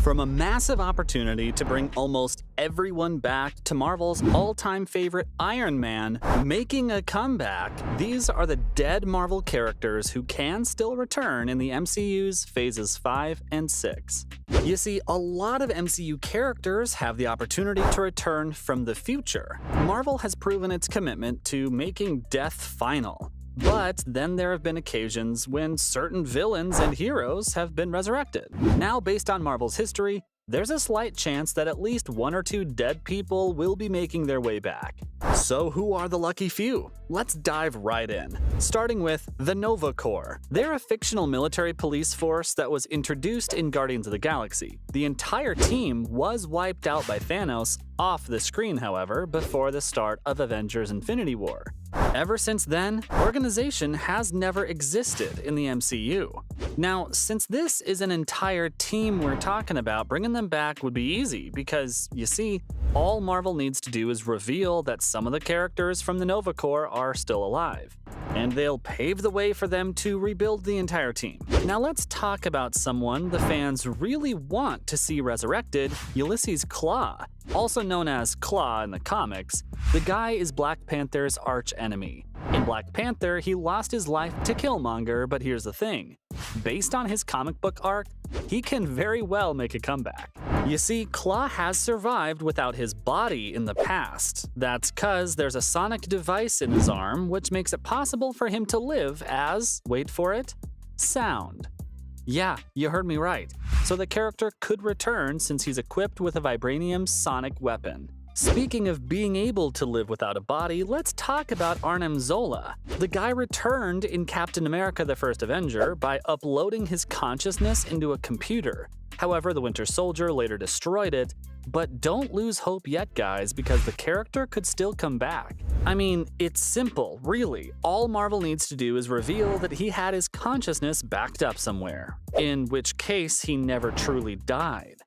From a massive opportunity to bring almost everyone back to Marvel's all-time favorite Iron Man making a comeback, these are the dead Marvel characters who can still return in the MCU's Phases 5 and 6. You see, a lot of MCU characters have the opportunity to return from the future. Marvel has proven its commitment to making death final. But then there have been occasions when certain villains and heroes have been resurrected. Now, based on Marvel's history, there's a slight chance that at least one or two dead people will be making their way back. So who are the lucky few? Let's dive right in, starting with the Nova Corps. They're a fictional military police force that was introduced in Guardians of the Galaxy. The entire team was wiped out by Thanos off the screen, however, before the start of Avengers Infinity War. Ever since then, organization has never existed in the MCU. Now, since this is an entire team we're talking about, bringing them back would be easy because, you see, all Marvel needs to do is reveal that some of the characters from the Nova Corps are still alive, and they'll pave the way for them to rebuild the entire team. Now let's talk about someone the fans really want to see resurrected, Ulysses Klaue. Also known as Klaue in the comics, the guy is Black Panther's arch-enemy. In Black Panther, he lost his life to Killmonger, but here's the thing. Based on his comic book arc, he can very well make a comeback. You see, Klaue has survived without his body in the past. That's 'cause there's a sonic device in his arm which makes it possible for him to live as, wait for it, sound. Yeah, you heard me right. So the character could return since he's equipped with a vibranium sonic weapon. Speaking of being able to live without a body, let's talk about Arnim Zola. The guy returned in Captain America: The First Avenger by uploading his consciousness into a computer. However, the Winter Soldier later destroyed it. But don't lose hope yet, guys, because the character could still come back. I mean, it's simple, really. All Marvel needs to do is reveal that he had his consciousness backed up somewhere, in which case he never truly died.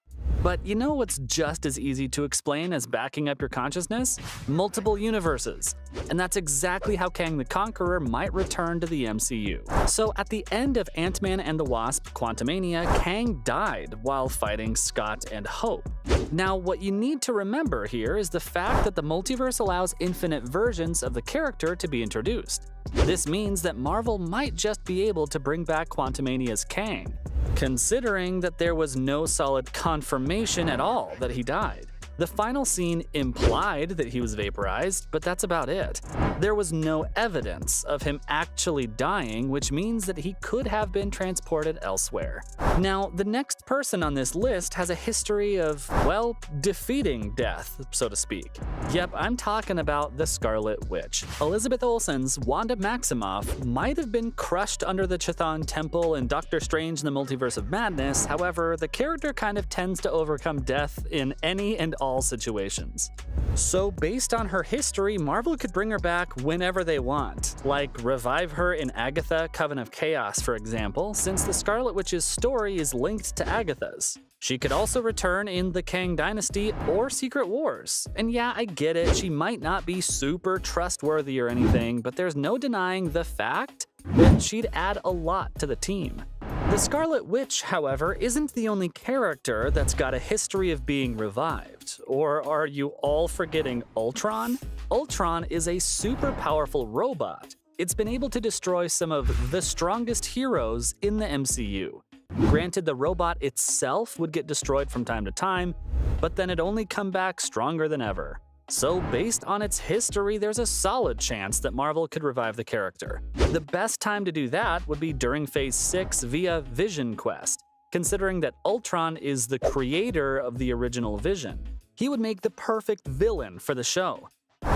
But you know what's just as easy to explain as backing up your consciousness? Multiple universes. And that's exactly how Kang the Conqueror might return to the MCU. So at the end of Ant-Man and the Wasp: Quantumania, Kang died while fighting Scott and Hope. Now, what you need to remember here is the fact that the multiverse allows infinite versions of the character to be introduced. This means that Marvel might just be able to bring back Quantumania's Kang, considering that there was no solid confirmation at all that he died. The final scene implied that he was vaporized, but that's about it. There was no evidence of him actually dying, which means that he could have been transported elsewhere. Now, the next person on this list has a history of, well, defeating death, so to speak. Yep, I'm talking about the Scarlet Witch. Elizabeth Olsen's Wanda Maximoff might have been crushed under the Chthon Temple in Doctor Strange and the Multiverse of Madness. However, the character kind of tends to overcome death in any and all situations. So based on her history, Marvel could bring her back whenever they want. Like revive her in Agatha: Coven of Chaos, for example, since the Scarlet Witch's story is linked to Agatha's. She could also return in the Kang Dynasty or Secret Wars. And yeah, I get it, she might not be super trustworthy or anything, but there's no denying the fact that she'd add a lot to the team. The Scarlet Witch, however, isn't the only character that's got a history of being revived. Or are you all forgetting Ultron? Ultron is a super powerful robot. It's been able to destroy some of the strongest heroes in the MCU. Granted, the robot itself would get destroyed from time to time, but then it'd only come back stronger than ever. So based on its history, there's a solid chance that Marvel could revive the character. The best time to do that would be during Phase 6 via Vision Quest, considering that Ultron is the creator of the original Vision. He would make the perfect villain for the show.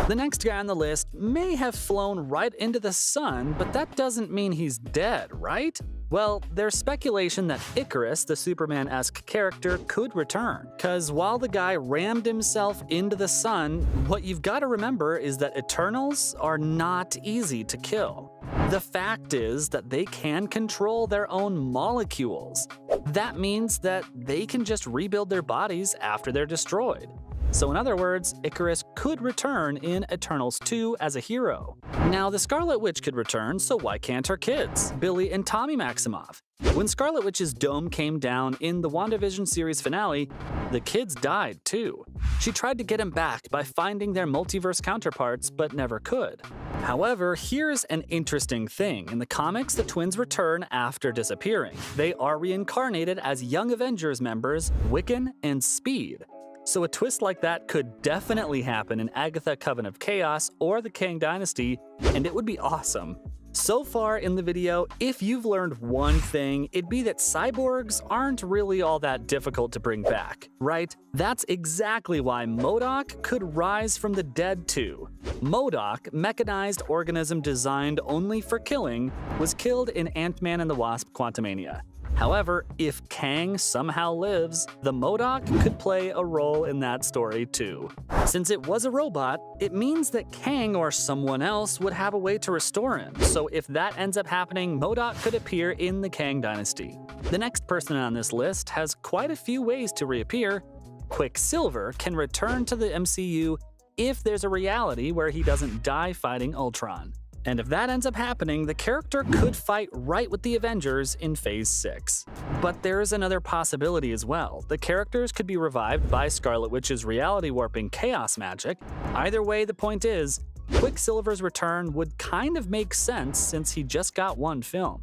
The next guy on the list may have flown right into the sun, but that doesn't mean he's dead, right? Well, there's speculation that Icarus, the Superman-esque character, could return. 'Cause while the guy rammed himself into the sun, what you've got to remember is that Eternals are not easy to kill. The fact is that they can control their own molecules. That means that they can just rebuild their bodies after they're destroyed. So in other words, Icarus could return in Eternals 2 as a hero. Now, the Scarlet Witch could return, so why can't her kids, Billy and Tommy Maximoff? When Scarlet Witch's dome came down in the WandaVision series finale, the kids died too. She tried to get them back by finding their multiverse counterparts, but never could. However, here's an interesting thing. In the comics, the twins return after disappearing. They are reincarnated as Young Avengers members Wiccan and Speed. So a twist like that could definitely happen in Agatha Coven of Chaos or the Kang Dynasty, and it would be awesome. So far in the video, if you've learned one thing, it'd be that cyborgs aren't really all that difficult to bring back, right? That's exactly why MODOK could rise from the dead too. MODOK, mechanized organism designed only for killing, was killed in Ant-Man and the Wasp: Quantumania. However, if Kang somehow lives, the MODOK could play a role in that story too. Since it was a robot, it means that Kang or someone else would have a way to restore him, so if that ends up happening, MODOK could appear in the Kang Dynasty. The next person on this list has quite a few ways to reappear. Quicksilver can return to the MCU if there's a reality where he doesn't die fighting Ultron. And if that ends up happening, the character could fight right with the Avengers in Phase 6. But there's another possibility as well. The characters could be revived by Scarlet Witch's reality-warping chaos magic. Either way, the point is, Quicksilver's return would kind of make sense since he just got one film.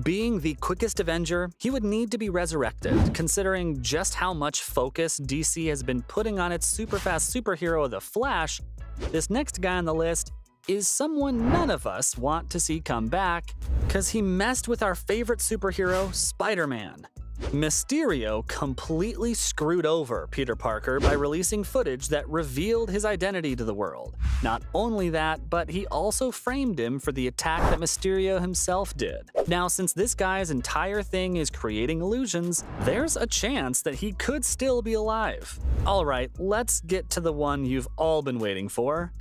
Being the quickest Avenger, he would need to be resurrected, considering just how much focus DC has been putting on its super-fast superhero, The Flash. This next guy on the list is someone none of us want to see come back, cause he messed with our favorite superhero, Spider-Man. Mysterio completely screwed over Peter Parker by releasing footage that revealed his identity to the world. Not only that, but he also framed him for the attack that Mysterio himself did. Now, since this guy's entire thing is creating illusions, there's a chance that he could still be alive. Alright, let's get to the one you've all been waiting for.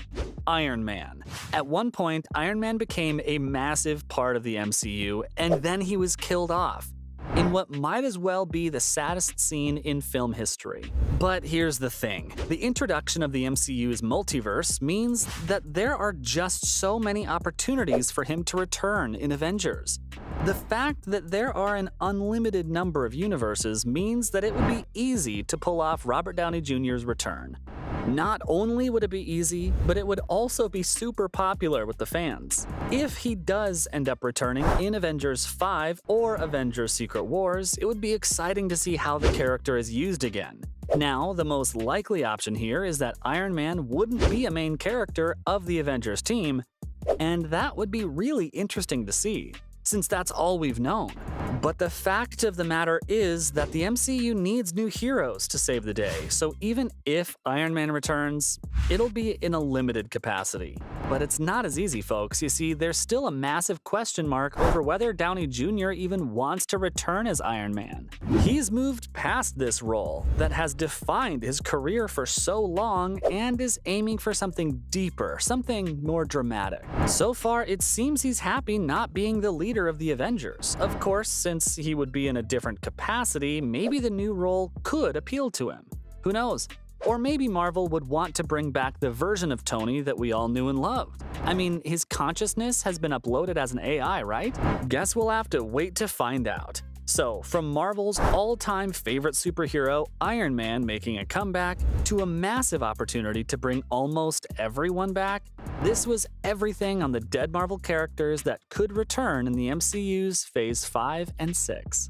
Iron Man. At one point, Iron Man became a massive part of the MCU, and then he was killed off in what might as well be the saddest scene in film history. But here's the thing. The introduction of the MCU's multiverse means that there are just so many opportunities for him to return in Avengers. The fact that there are an unlimited number of universes means that it would be easy to pull off Robert Downey Jr.'s return. Not only would it be easy, but it would also be super popular with the fans. If he does end up returning in Avengers 5 or Avengers Secret Wars, it would be exciting to see how the character is used again. Now, the most likely option here is that Iron Man wouldn't be a main character of the Avengers team, and that would be really interesting to see, since that's all we've known. But the fact of the matter is that the MCU needs new heroes to save the day, so even if Iron Man returns, it'll be in a limited capacity. But it's not as easy, folks. You see, there's still a massive question mark over whether Downey Jr. even wants to return as Iron Man. He's moved past this role that has defined his career for so long and is aiming for something deeper, something more dramatic. So far, it seems he's happy not being the leader of the Avengers. Of course, since he would be in a different capacity, maybe the new role could appeal to him. Who knows? Or maybe Marvel would want to bring back the version of Tony that we all knew and loved. I mean, his consciousness has been uploaded as an AI, right? Guess we'll have to wait to find out. So, from Marvel's all-time favorite superhero, Iron Man, making a comeback, to a massive opportunity to bring almost everyone back, this was everything on the dead Marvel characters that could return in the MCU's Phase 5 and 6.